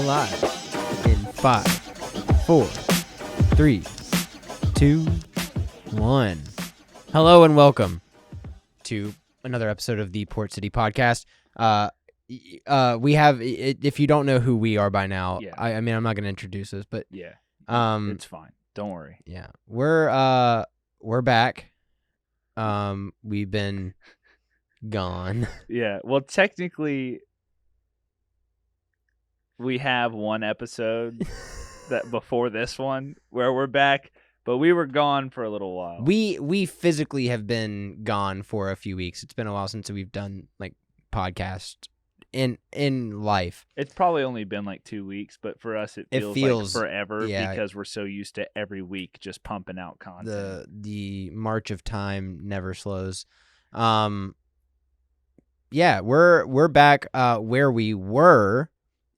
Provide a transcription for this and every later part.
live in 5, 4, 3, 2, 1. Hello and welcome to another episode of the Port City Podcast. We have, if you don't know who we are by now, Yeah. I mean, I'm not going to introduce us, but Yeah, it's fine. Don't worry. yeah, we're back. We've been gone. Yeah, well, technically, we have one episode that before this one where we're back, but we were gone for a little while. We physically have been gone for a few weeks. It's been a while since we've done like podcast in life. It's probably only been like 2 weeks, but for us it feels like forever because we're so used to every week just pumping out content. The march of time never slows. Yeah, we're back. Where we were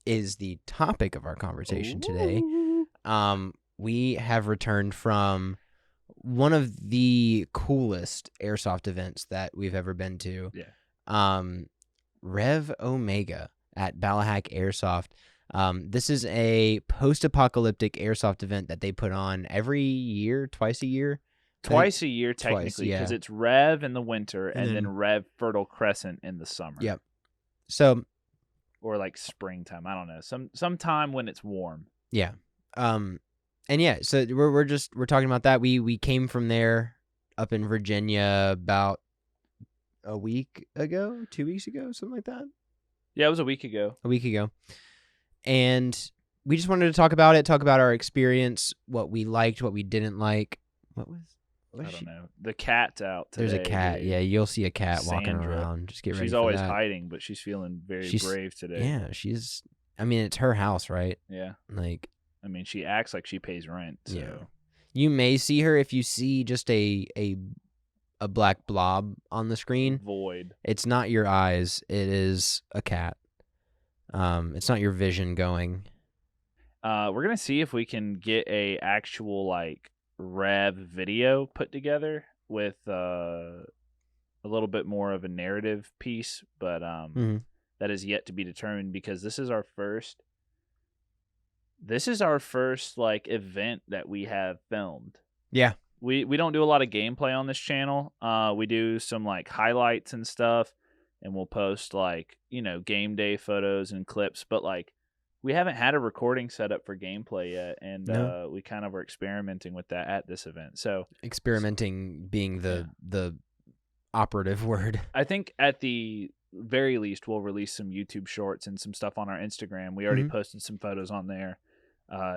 is the topic of our conversation today. We have returned from one of the coolest airsoft events that we've ever been to. Yeah. REV OMEGA at Ballahack Airsoft. This is a post-apocalyptic airsoft event that they put on every year, twice a year. Twice a year, technically, because it's Rev in the winter and then Rev Fertile Crescent in the summer. Yep. So, or like springtime. I don't know. Sometime when it's warm. Yeah. And yeah, so we're talking about that. We came from there up in Virginia about a week ago, 2 weeks ago, something like that. Yeah, it was a week ago. And we just wanted to talk about it, talk about our experience, what we liked, what we didn't like. I don't know. The cat's out today. There's a cat. Dude. Yeah, you'll see a cat walking Sandra. around. Just get ready She's for always that. hiding, but she's feeling very brave today. Yeah, I mean, it's her house, right? Yeah. Like, I mean, she acts like she pays rent. So. Yeah. You may see her if you see just a black blob on the screen. Void. It's not your eyes. It is a cat. It's not your vision going. We're gonna see if we can get a actual like Rev video put together with a little bit more of a narrative piece, but that is yet to be determined because this is our first like event that we have filmed. Yeah. We don't do a lot of gameplay on this channel. We do some like highlights and stuff, and we'll post like, game day photos and clips, but like we haven't had a recording set up for gameplay yet, and we kind of were experimenting with that at this event. So experimenting being the operative word. I think at the very least we'll release some YouTube shorts and some stuff on our Instagram. We already posted some photos on there.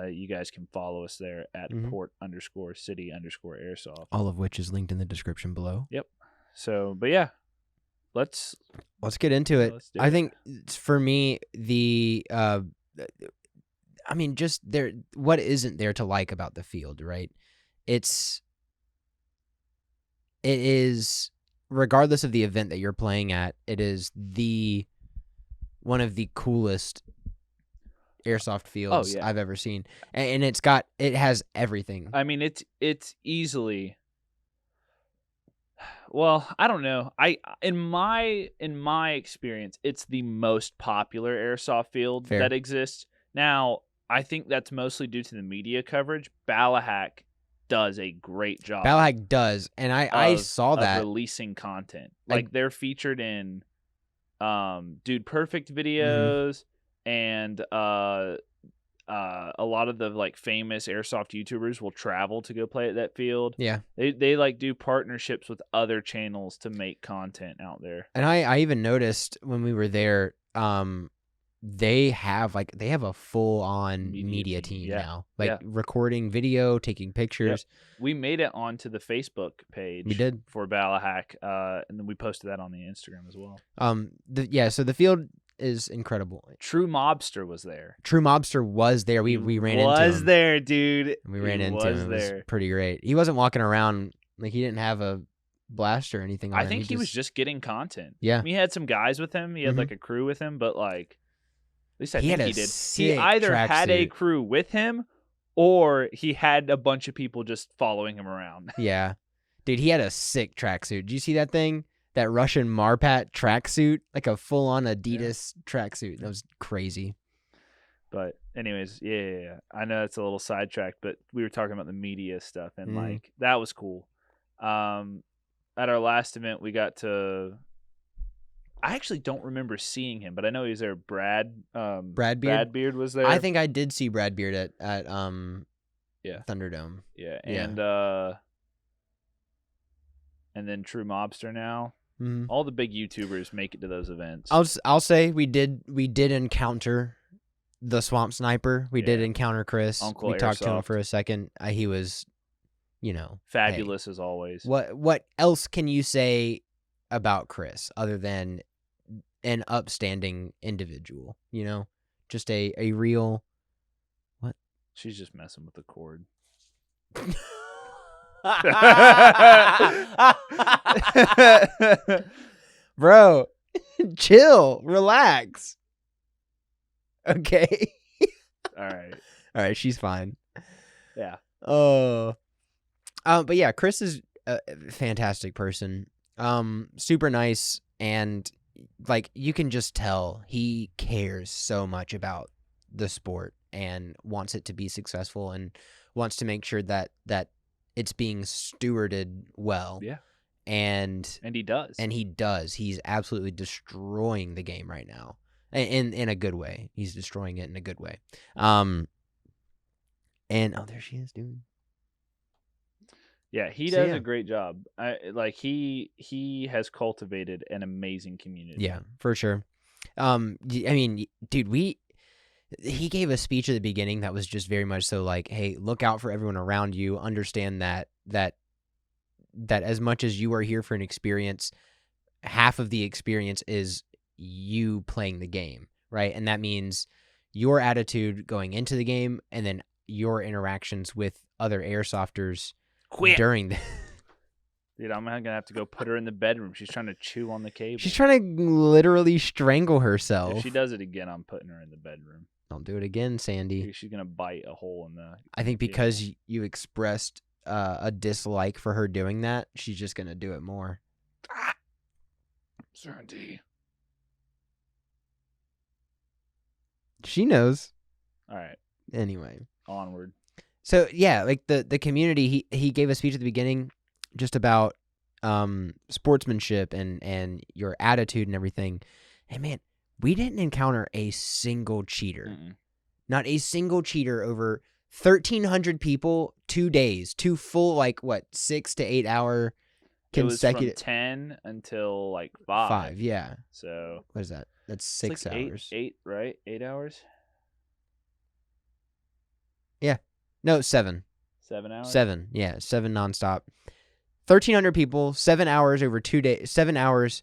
You guys can follow us there at port_city_airsoft. All of which is linked in the description below. Yep. So, but yeah, let's get into it. I think for me, just there. What isn't there to like about the field, right? It is regardless of the event that you're playing at. It is one of the coolest airsoft fields I've ever seen, and it has everything. I mean, it's easily. Well, I don't know. In my experience, it's the most popular airsoft field that exists. Now, I think that's mostly due to the media coverage. Ballahack does a great job. Ballahack does, and I saw that releasing content. Like they're featured in Dude Perfect videos and a lot of the like famous airsoft YouTubers will travel to go play at that field. Yeah. They like do partnerships with other channels to make content out there. And I even noticed when we were there, they have a full on media team now. Recording video, taking pictures. Yep. We made it onto the Facebook page. We did for Ballahack, and then we posted that on the Instagram as well. So the field is incredible. True Mobster was there. We ran into him. Was there, dude. We ran into him. It was pretty great. He wasn't walking around like he didn't have a blaster or anything on him. I think he was just getting content. Yeah. He had some guys with him. He had like a crew with him, but like at least I think he did. He either had a crew with him or he had a bunch of people just following him around. Yeah. Dude, he had a sick tracksuit. Did you see that thing? That Russian Marpat tracksuit? Like a full-on Adidas tracksuit. That was crazy. But anyways, yeah. I know it's a little sidetracked, but we were talking about the media stuff, and Mhm. like that was cool. At our last event, we got to. I actually don't remember seeing him, but I know he was there. Brad Beard? Brad Beard was there. I think I did see Brad Beard at Yeah. Thunderdome. Yeah, Yeah. and then True Mobster now. Mhm. All the big YouTubers make it to those events. I'll say we did encounter the Swamp Sniper. We did Yeah. encounter Chris. Uncle we talked to him Airsoft. for a second. He was, Fabulous as always. What else can you say about Chris other than an upstanding individual? Just a real. What? She's just messing with the cord. Bro, chill, relax. Okay. All right, she's fine. Yeah. Oh. But yeah, Chris is a fantastic person. Super nice, and like you can just tell he cares so much about the sport and wants it to be successful and wants to make sure that it's being stewarded well. Yeah. And he does. And he does. He's absolutely destroying the game right now. In a good way. He's destroying it in a good way. And there she is, dude. Yeah, he does a great job. He has cultivated an amazing community. Yeah, for sure. I mean, dude, he gave a speech at the beginning that was just very much so like, hey, look out for everyone around you. Understand that as much as you are here for an experience, half of the experience is you playing the game, right? And that means your attitude going into the game and then your interactions with other airsofters during the Dude, I'm gonna have to go put her in the bedroom. She's trying to chew on the cable. She's trying to literally strangle herself. If she does it again, I'm putting her in the bedroom. Don't do it again, Sandy. She's gonna bite a hole in the. I think because you expressed a dislike for her doing that, she's just gonna do it more. Sandy. She knows. All right. Anyway. Onward. So yeah, like the community, he gave a speech at the beginning just about sportsmanship and your attitude and everything. And man, we didn't encounter a single cheater. Mm-mm. Not a single cheater over 1,300 people, 2 days, 2 full 6 to 8 hour consecutive. It was from 10 until 5. 5, yeah. So what is that? That's 6 hours. 8, right? 8 hours. Yeah. No, 7. 7 hours. 7, yeah, 7 nonstop. 1,300 people, 7 hours over 2 days. 7 hours,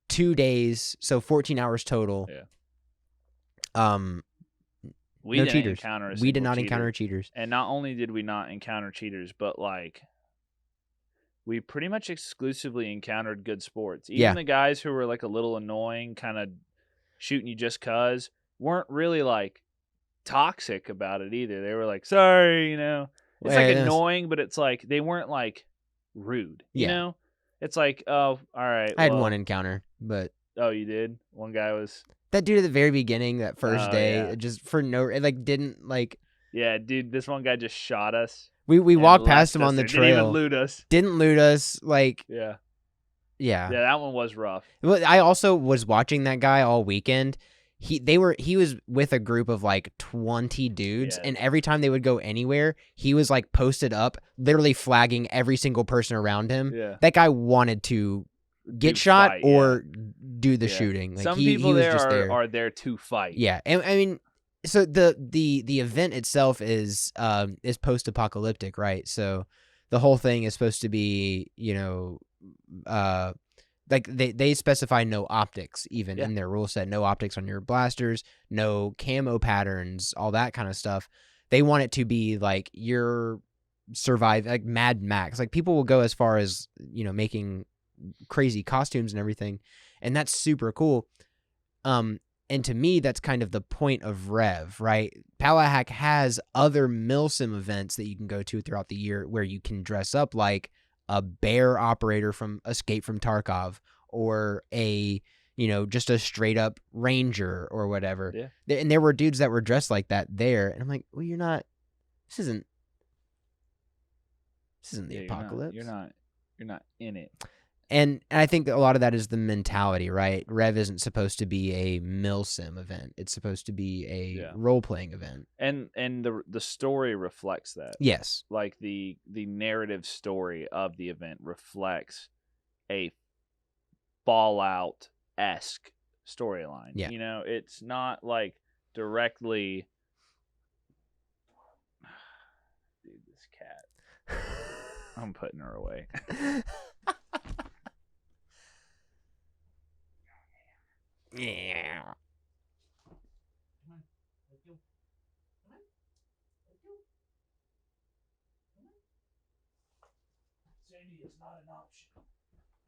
2 days, so 14 hours total. Yeah. We no didn't cheaters. encounter a We did not cheater. encounter cheaters. And not only did we not encounter cheaters, but we pretty much exclusively encountered good sports. Even the guys who were a little annoying, kind of shooting you just cause, weren't really toxic about it either. They were sorry, It's annoying, but it's they weren't rude. You know? It's oh, all right. I had one encounter, but oh, you did? One guy was that dude at the very beginning, that first day, just for didn't yeah, dude, this one guy just shot us. We walked past him on the trail. Didn't even loot us. Didn't loot us. Yeah. Yeah. Yeah, that one was rough. Well, I also was watching that guy all weekend. He was with a group of 20 dudes, and every time they would go anywhere, he was posted up, literally flagging every single person around him. Yeah. That guy wanted to get shot or do the shooting. Some he people was there just are there to fight. Yeah, and I mean, so the event itself is post-apocalyptic, right? So the whole thing is supposed to be, they specify no optics even in their rule set. No optics on your blasters, no camo patterns, all that kind of stuff. They want it to be your survive, Mad Max. People will go as far as making crazy costumes and everything, and that's super cool. And to me, that's kind of the point of Rev, right? Ballahack has other milsim events that you can go to throughout the year where you can dress up like a bear operator from Escape from Tarkov, or a just a straight up ranger or whatever. Yeah. And there were dudes that were dressed like that there. And I'm like, well, this isn't the apocalypse. You're not in it. And I think that a lot of that is the mentality, right? Rev isn't supposed to be a milsim event. It's supposed to be a role-playing event. And the story reflects that. Yes. Like the narrative story of the event reflects a Fallout-esque storyline. Yeah. It's not like directly dude, this cat. I'm putting her away. Yeah. Sandy is not an option.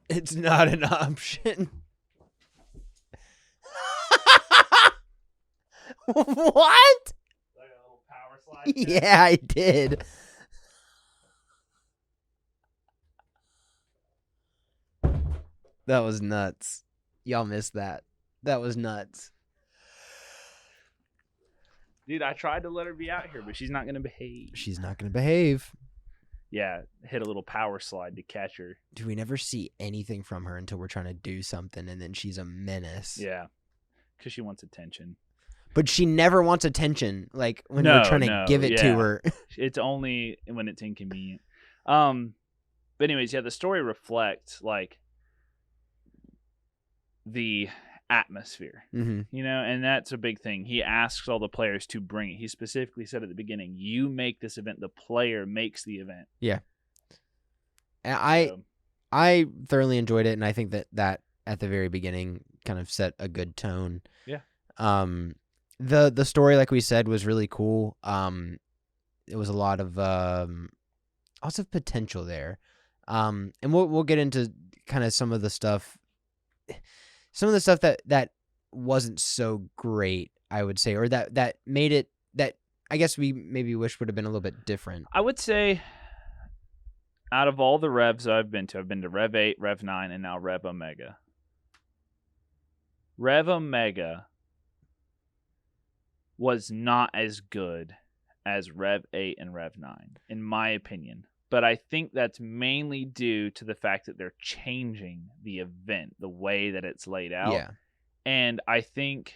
It's not an option. What? Like a little power slide. Yeah, I did. That was nuts. Y'all missed that. That was nuts. Dude, I tried to let her be out here, but she's not going to behave. She's not going to behave. Yeah, hit a little power slide to catch her. Do we never see anything from her until we're trying to do something, and then she's a menace? Yeah, because she wants attention. But she never wants attention, like when we're trying to give it to her. It's only when it's inconvenient. But anyways, the story reflects like the atmosphere, and that's a big thing. He asks all the players to bring it. He specifically said at the beginning, you make this event. The player makes the event. Yeah. And I thoroughly enjoyed it, and I think that at the very beginning kind of set a good tone. Yeah. The story, like we said, was really cool. It was a lot of lots of potential there. And we'll get into kind of some of the stuff that wasn't so great, I would say, or that made it, that I guess we maybe wish would have been a little bit different. I would say out of all the revs I've been to Rev 8, Rev 9, and now Rev Omega. Rev Omega was not as good as Rev 8 and Rev 9, in my opinion. But I think that's mainly due to the fact that they're changing the event, the way that it's laid out. Yeah. And I think,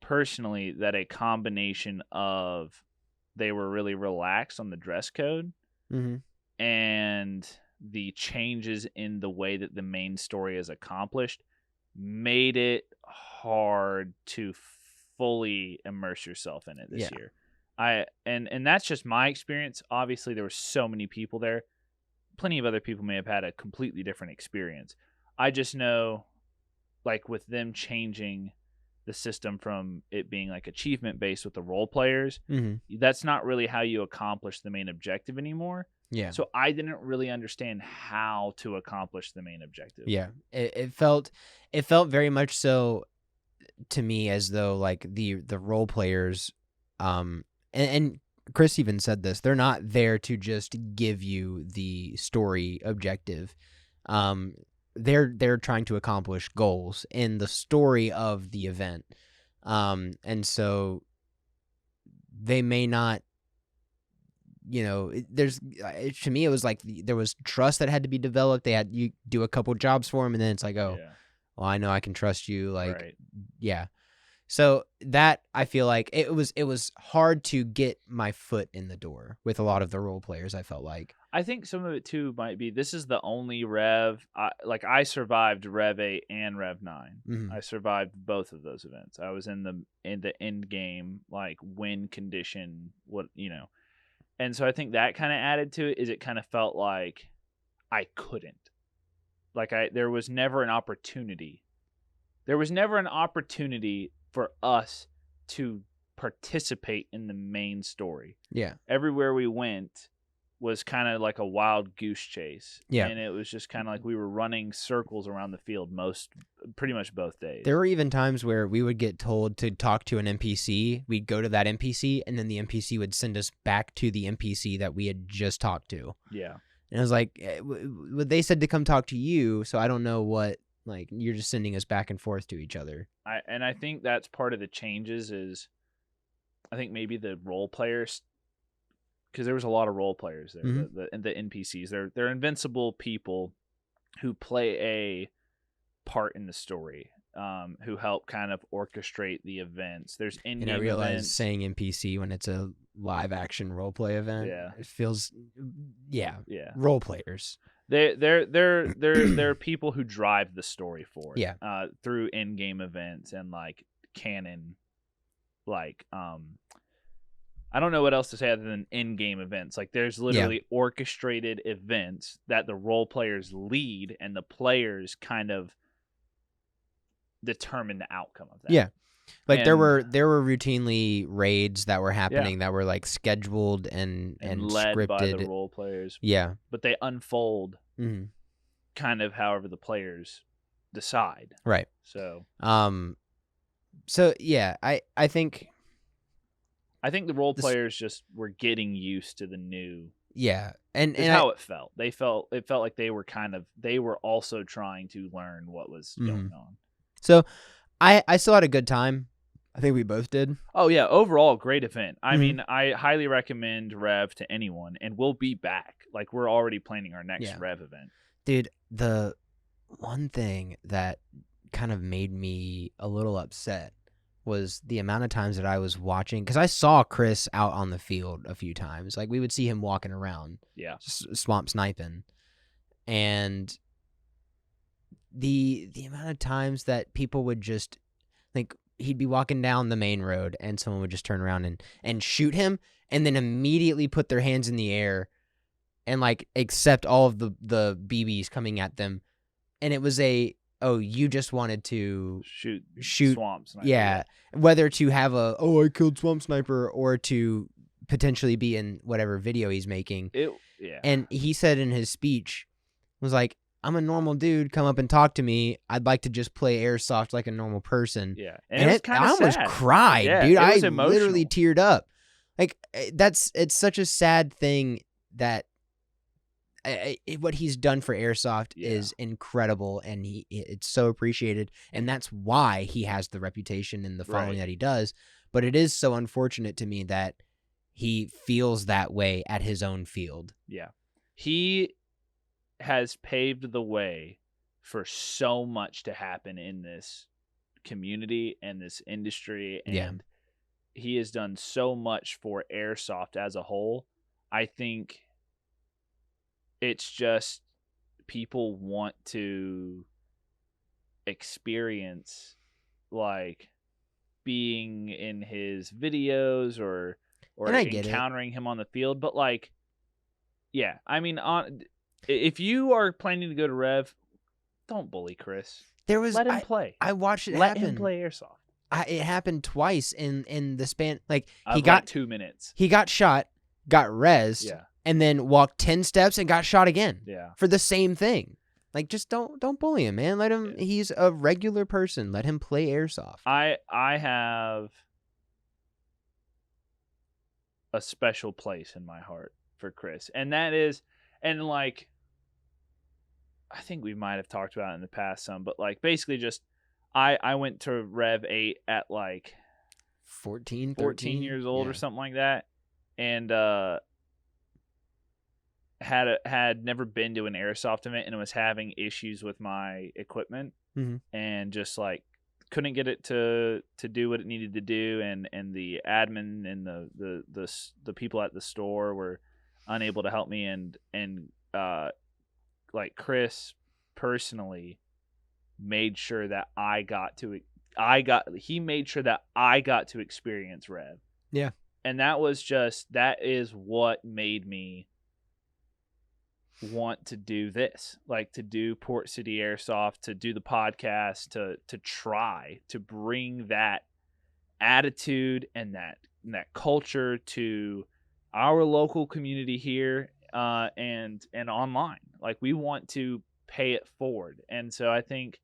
personally, that a combination of they were really relaxed on the dress code and the changes in the way that the main story is accomplished made it hard to fully immerse yourself in it this year. And that's just my experience. Obviously, there were so many people there. Plenty of other people may have had a completely different experience. I just know, like, with them changing the system from it being like achievement based with the role players, that's not really how you accomplish the main objective anymore. Yeah. So I didn't really understand how to accomplish the main objective. Yeah. It felt very much so to me as though like the role players, and Chris even said this, they're not there to just give you the story objective. They're trying to accomplish goals in the story of the event. And so they may not, to me, it was like there was trust that had to be developed. They had you do a couple jobs for them, and then it's like, well, I know I can trust you. Like, right. Yeah. So that, I feel like it was hard to get my foot in the door with a lot of the role players, I felt like. I think some of it too might be this is the only Rev, I survived Rev 8 and Rev 9. I survived both of those events. I was in the end game, like, win condition, and so I think that kind of added to it. Is it kind of felt like I couldn't, like, there was never an opportunity. There was never an opportunity for us to participate in the main story. Yeah. Everywhere we went was kind of like a wild goose chase. Yeah. And it was just kind of like we were running circles around the field pretty much both days. There were even times where we would get told to talk to an NPC. We'd go to that NPC, and then the NPC would send us back to the NPC that we had just talked to. Yeah. And I was like, they said to come talk to you, so I don't know what Like, you're just sending us back and forth to each other. I think that's part of the changes is, I think maybe the role players, because there was a lot of role players there, the NPCs. They're invincible people who play a part in the story, who help kind of orchestrate the events. There's in-game And I realize events. saying NPC when it's a live action role play event, it feels, role players. They're people who drive the story forward. Yeah. Through in-game events and like canon, like I don't know what else to say other than in-game events. Like, there's literally orchestrated events that the role players lead, and the players kind of determine the outcome of that. Yeah. Like, there were routinely raids that were happening that were like scheduled and led scripted by the role players. Yeah. But they unfold kind of however the players decide. Right. So yeah, I think the role players just were getting used to the new. Yeah. And how it felt. It felt like they were also trying to learn what was going on. So I still had a good time. I think we both did. Oh yeah, overall great event. I mean, I highly recommend Rev to anyone, and we'll be back. Like, we're already planning our next Rev event. Dude, the one thing that kind of made me a little upset was the amount of times that I was watching, because I saw Chris out on the field a few times. Like, we would see him walking around, swamp sniping, and the amount of times that people would just, like, he'd be walking down the main road and someone would just turn around and shoot him, and then immediately put their hands in the air and like accept all of the BBs coming at them, and it was you just wanted to shoot Swamp Sniper. Yeah. Whether to have I killed Swamp Sniper, or to potentially be in whatever video he's making. And he said in his speech, was like, I'm a normal dude, come up and talk to me. I'd like to just play Airsoft like a normal person. Yeah. And I almost cried, dude. I literally teared up. Like, it's such a sad thing that what he's done for Airsoft is incredible, and it's so appreciated, and that's why he has the reputation and the following that he does. But it is so unfortunate to me that he feels that way at his own field. Yeah. He has paved the way for so much to happen in this community and this industry, and he has done so much for Airsoft as a whole. I think it's just people want to experience, like, being in his videos or encountering him on the field. But, like, yeah, I mean, if you are planning to go to Rev, don't bully Chris. Let him play. I watched it happen. Let him play Airsoft. It happened twice in the span. Like, he got 2 minutes. He got shot, got rezzed, and then walked 10 steps and got shot again. Yeah. For the same thing. Like, just don't bully him, man. Let him. He's a regular person. Let him play Airsoft. I have a special place in my heart for Chris, and that is, and like, I think we might have talked about it in the past some, but like, basically just I went to Rev 8 at like 14 years old or something like that, and had never been to an Airsoft event, and was having issues with my equipment, and just like couldn't get it to do what it needed to do, and the admin and the people at the store were unable to help me, and like, Chris personally made sure that he made sure that I got to experience Rev. Yeah. And that is what made me want to do this, like, to do Port City Airsoft, to do the podcast, to try to bring that attitude and that culture to our local community here, and online. Like, we want to pay it forward. And so I think,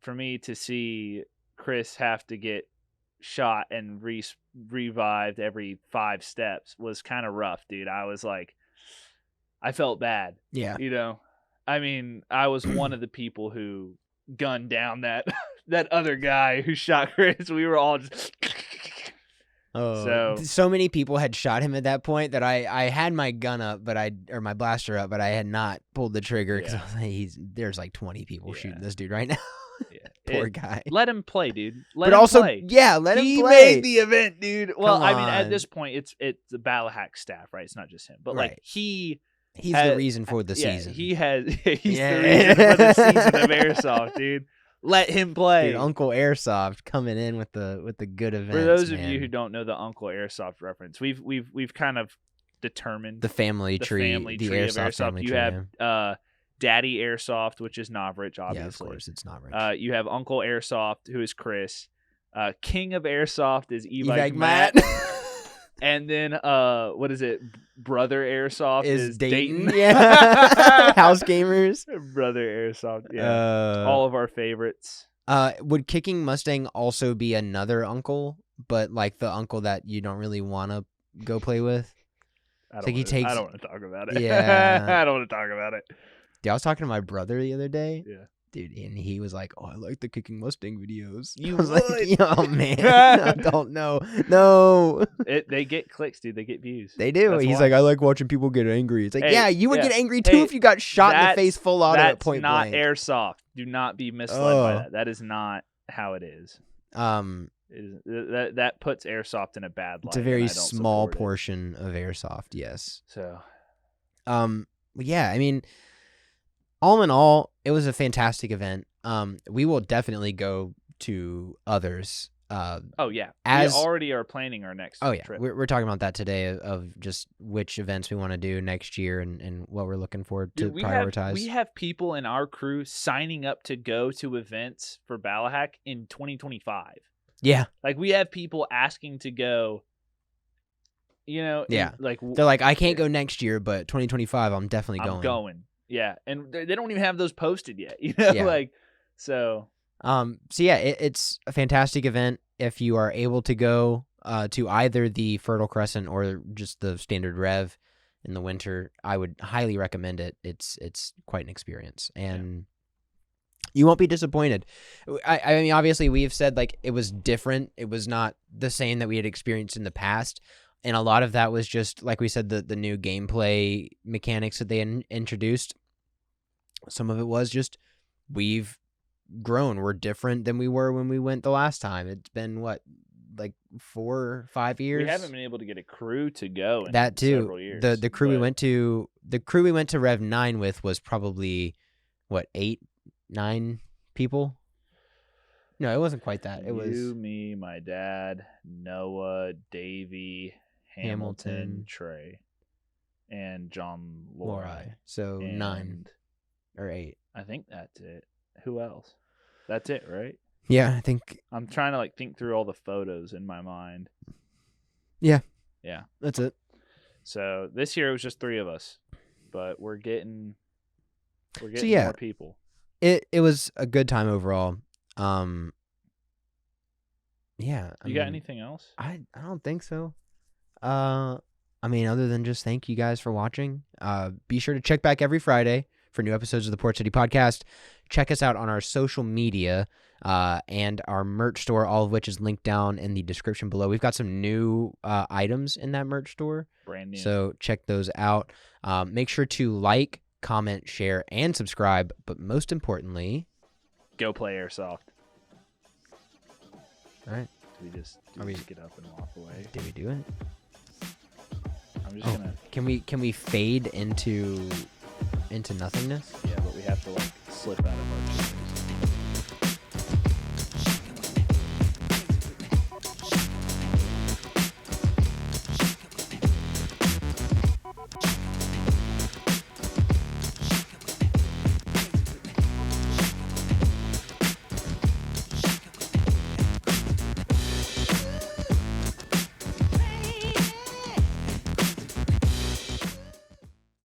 for me to see Chris have to get shot and revived every 5 steps was kind of rough, dude. I was like, I felt bad. Yeah. I mean, I was one of the people who gunned down that that other guy who shot Chris. We were all just. So many people had shot him at that point that I had my gun up, or my blaster up, but I had not pulled the trigger because I was like, there's like 20 people shooting this dude right now. Poor guy. Let him play, dude. Let him play. Let him play. He made the event, dude. Well, I mean, at this point, it's the Ballahack staff, right? It's not just him, but like he's the reason for the season. He's the reason for the season of Airsoft, dude. Let him play. Dude, Uncle Airsoft coming in with the good events. For those of you who don't know the Uncle Airsoft reference, we've kind of determined the family tree of Airsoft. Family you tree, have Daddy Airsoft, which is Novrich, obviously. Yeah, of course, it's Novrich. You have Uncle Airsoft, who is Chris. King of Airsoft is Evag Matt. And then what is it? Brother Airsoft is Dayton. Yeah. House Gamers. Brother Airsoft. Yeah. All of our favorites. Would Kicking Mustang also be another uncle, but like the uncle that you don't really want to go play with? I don't want to talk about it. Yeah. I don't want to talk about it. Dude, I was talking to my brother the other day. Yeah. Dude, and he was like, "Oh, I like the Kicking Mustang videos." You I was would. like, "Oh man, I don't know." No, they get clicks, dude. They get views. They do. That's He's why. like, "I like watching people get angry." It's like, Hey, yeah, you would get angry too if you got shot in the face full auto at point blank. That's not Airsoft. Do not be misled by that. That is not how it is. That puts Airsoft in a bad light. It's a very small portion of Airsoft. Yes. So, yeah. I mean, all in all, it was a fantastic event. We will definitely go to others. We already are planning our next trip. We're talking about that today of just which events we want to do next year and what we're looking forward to prioritize. We have people in our crew signing up to go to events for Ballahack in 2025. Yeah. Like we have people asking to go, they're like, I can't go next year, but 2025, I'm definitely going. I'm going. Yeah. And they don't even have those posted yet, it's a fantastic event. If you are able to go to either the Fertile Crescent or just the standard Rev in the winter, I would highly recommend it. It's quite an experience, and you won't be disappointed. I mean, obviously, we've said like it was different. It was not the same that we had experienced in the past, and a lot of that was just like we said, the new gameplay mechanics that they introduced. Some of it was just we've grown. We're different than we were when we went the last time. It's been like 4 or 5 years. We haven't been able to get a crew to go in that too. Several years. The crew we went to Rev 9 with was probably 8, 9 people. No, it wasn't quite that. It was you, me, my dad, Noah, Davey, Hamilton, Trey, and John Lorai. So 9 or 8. I think that's it. Who else? That's it, right? Yeah, I think. I'm trying to think through all the photos in my mind. Yeah. Yeah. That's it. So this year it was just 3 of us, but we're getting more people. It was a good time overall. Yeah. You got anything else? I don't think so. I mean, other than just thank you guys for watching. Be sure to check back every Friday for new episodes of the Port City Podcast. Check us out on our social media and our merch store, all of which is linked down in the description below. We've got some new items in that merch store. Brand new. So check those out. Make sure to like, comment, share, and subscribe. But most importantly, go play Airsoft. All right. Do we just get up and walk away? Did we do it? I'm just gonna. Can we fade into nothingness? Yeah, but we have to slip out of our